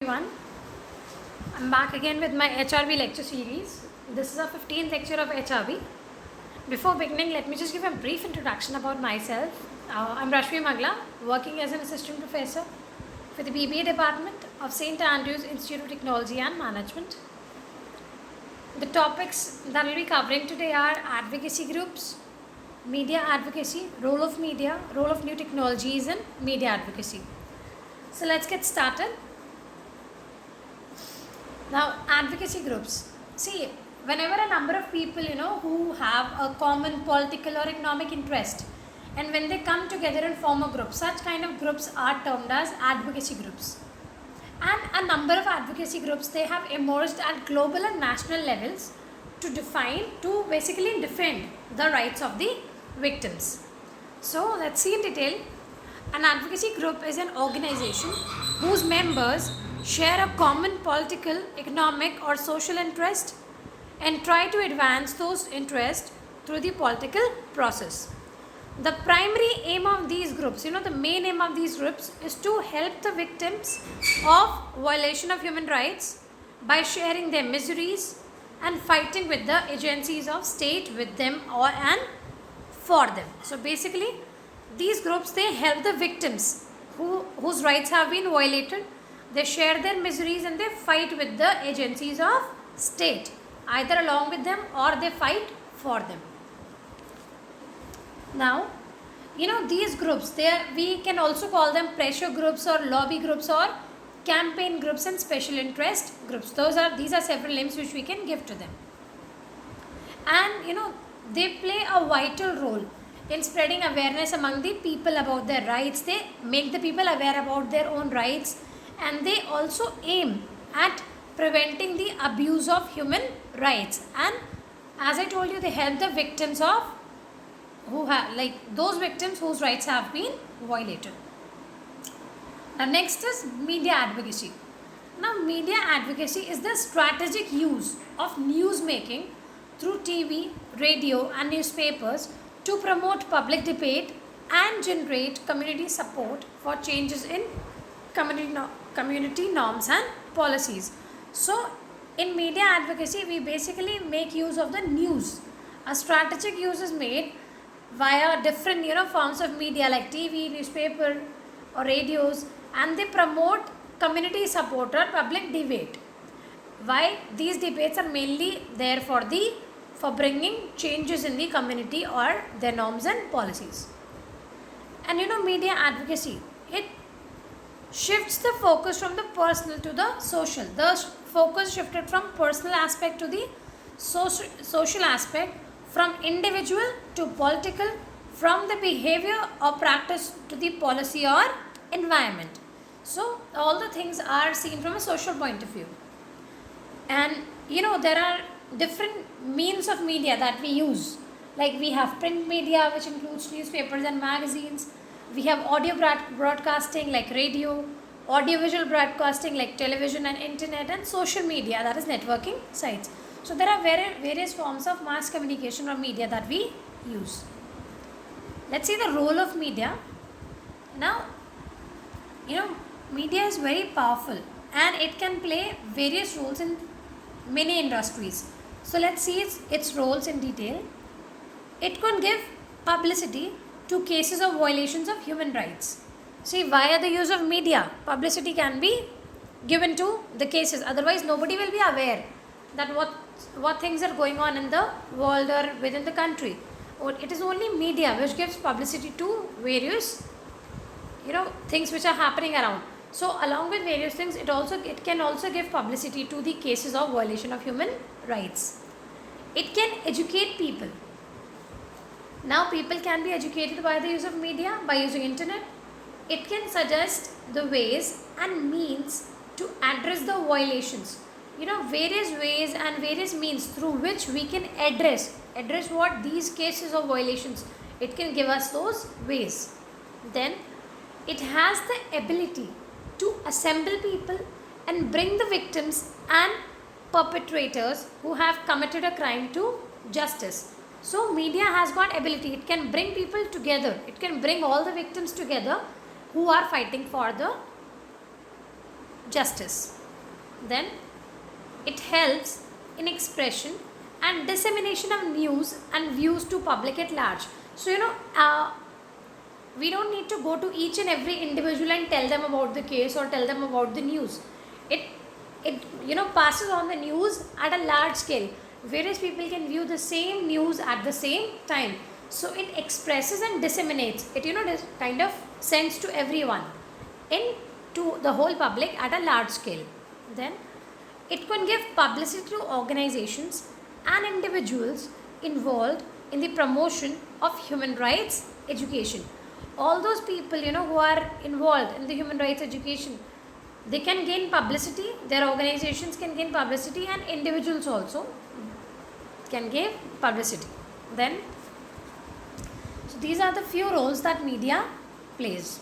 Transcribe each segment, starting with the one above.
Everyone, I'm back again with my HRV lecture series. This is our 15th lecture of HRV. Before beginning, let me just give a brief introduction about myself. I'm Rashmi Magla, working as an assistant professor for the BBA department of St. Andrews Institute of Technology and Management. The topics that we'll be covering today are advocacy groups, media advocacy, role of media, role of new technologies in media advocacy. So let's get started. Now, advocacy groups. See, whenever a number of people, who have a common political or economic interest, and when they come together and form a group, such kind of groups are termed as advocacy groups. And a number of advocacy groups, they have emerged at global and national levels to basically defend the rights of the victims. So, let's see in detail. An advocacy group is an organization whose members share a common political, economic or social interest and try to advance those interests through the political process. The primary aim of these groups, the main aim of these groups is to help the victims of violation of human rights by sharing their miseries and fighting with the agencies of state with them and for them. So basically, these groups, they help the victims whose rights have been violated. They share their miseries and they fight with the agencies of state, either along with them or they fight for them. Now, these groups, we can also call them pressure groups or lobby groups or campaign groups and special interest groups. These are several names which we can give to them. And, they play a vital role in spreading awareness among the people about their rights. They make the people aware about their own rights, and they also aim at preventing the abuse of human rights. And as I told you, they help the victims those victims whose rights have been violated. Now next is media advocacy. Now media advocacy is the strategic use of news making through TV, radio and newspapers to promote public debate and generate community support for changes in community norms and policies. So, in media advocacy, we basically make use of the news. A strategic use is made via different forms of media like TV, newspaper or radios, and they promote community support or public debate. Why? These debates are mainly there for bringing changes in the community or their norms and policies. And media advocacy, it shifts the focus from the personal to the social. The focus shifted from personal aspect to the social aspect, from individual to political, from the behavior or practice to the policy or environment. So all the things are seen from a social point of view. And there are different means of media that we use. Like we have print media, which includes newspapers and magazines. We have audio broadcasting like radio, audiovisual broadcasting like television and internet, and social media, that is networking sites. So there are various forms of mass communication or media that we use. Let's see the role of media. Now, media is very powerful and it can play various roles in many industries. So let's see its roles in detail. It can give publicity to cases of violations of human rights. See, via the use of media, publicity can be given to the cases. Otherwise, nobody will be aware that what things are going on in the world or within the country. Or it is only media which gives publicity to various, things which are happening around. So, along with various things, it can also give publicity to the cases of violation of human rights. It can educate people. Now people can be educated by the use of media, by using internet. It can suggest the ways and means to address the violations. Various ways and various means through which we can address what these cases of violations. It can give us those ways. Then it has the ability to assemble people and bring the victims and perpetrators who have committed a crime to justice. So media has got ability. It can bring people together. It can bring all the victims together who are fighting for the justice. Then it helps in expression and dissemination of news and views to public at large. So we don't need to go to each and every individual and tell them about the case or tell them about the news. It passes on the news at a large scale. Various people can view the same news at the same time. So it expresses and disseminates. It kind of sends to everyone, in to the whole public at a large scale. Then it can give publicity to organizations and individuals involved in the promotion of human rights education. All those people who are involved in the human rights education, they can gain publicity. Their organizations can gain publicity, and individuals also can gain publicity. Then, so these are the few roles that media plays.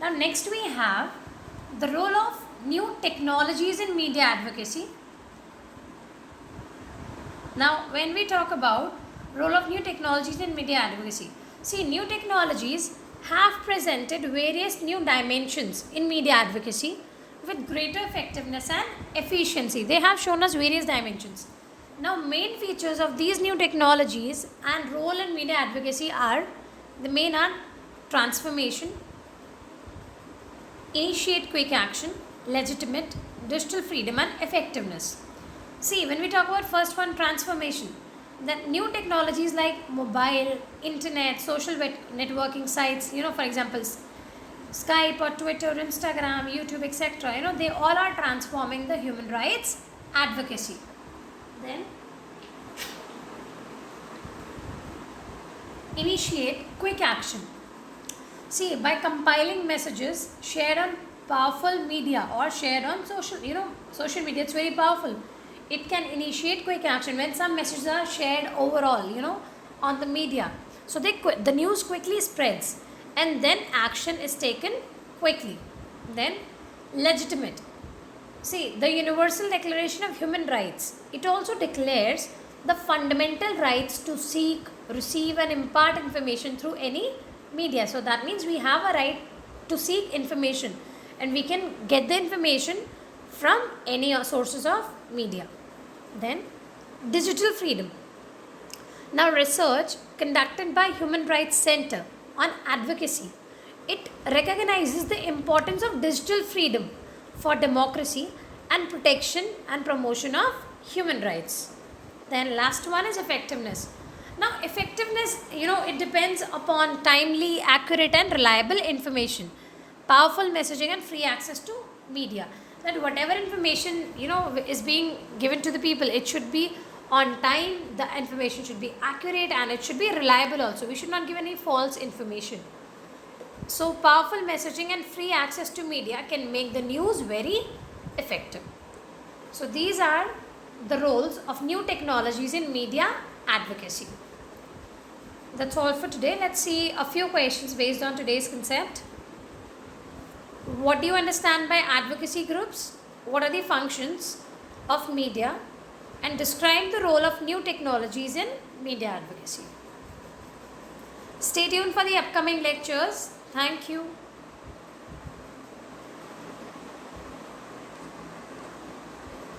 Now next we have the role of new technologies in media advocacy. Now when we talk about role of new technologies in media advocacy, see, new technologies have presented various new dimensions in media advocacy with greater effectiveness and efficiency. They have shown us various dimensions. Now main features of these new technologies and role in media advocacy are, the main are transformation, initiate quick action, legitimate, digital freedom and effectiveness. See, when we talk about first one, transformation, then new technologies like mobile, internet, social networking sites, for example, Skype or Twitter, Instagram, YouTube, etc. They all are transforming the human rights advocacy. Then initiate quick action. See, by compiling messages shared on powerful media or shared on social media, it's very powerful. It can initiate quick action when some messages are shared overall, on the media. So the news quickly spreads, and then action is taken quickly. Then legitimate. See, the Universal Declaration of Human Rights, it also declares the fundamental rights to seek, receive and impart information through any media. So that means we have a right to seek information, and we can get the information from any sources of media. Then digital freedom. Now research conducted by Human Rights Center on advocacy, it recognizes the importance of digital freedom for democracy and protection and promotion of human rights. Then last one is effectiveness. Now effectiveness, it depends upon timely, accurate and reliable information, powerful messaging and free access to media. That whatever information is being given to the people, it should be on time, the information should be accurate and it should be reliable also. We should not give any false information. So powerful messaging and free access to media can make the news very effective. So these are the roles of new technologies in media advocacy. That's all for today. Let's see a few questions based on today's concept. What do you understand by advocacy groups? What are the functions of media? And describe the role of new technologies in media advocacy. Stay tuned for the upcoming lectures. Thank you.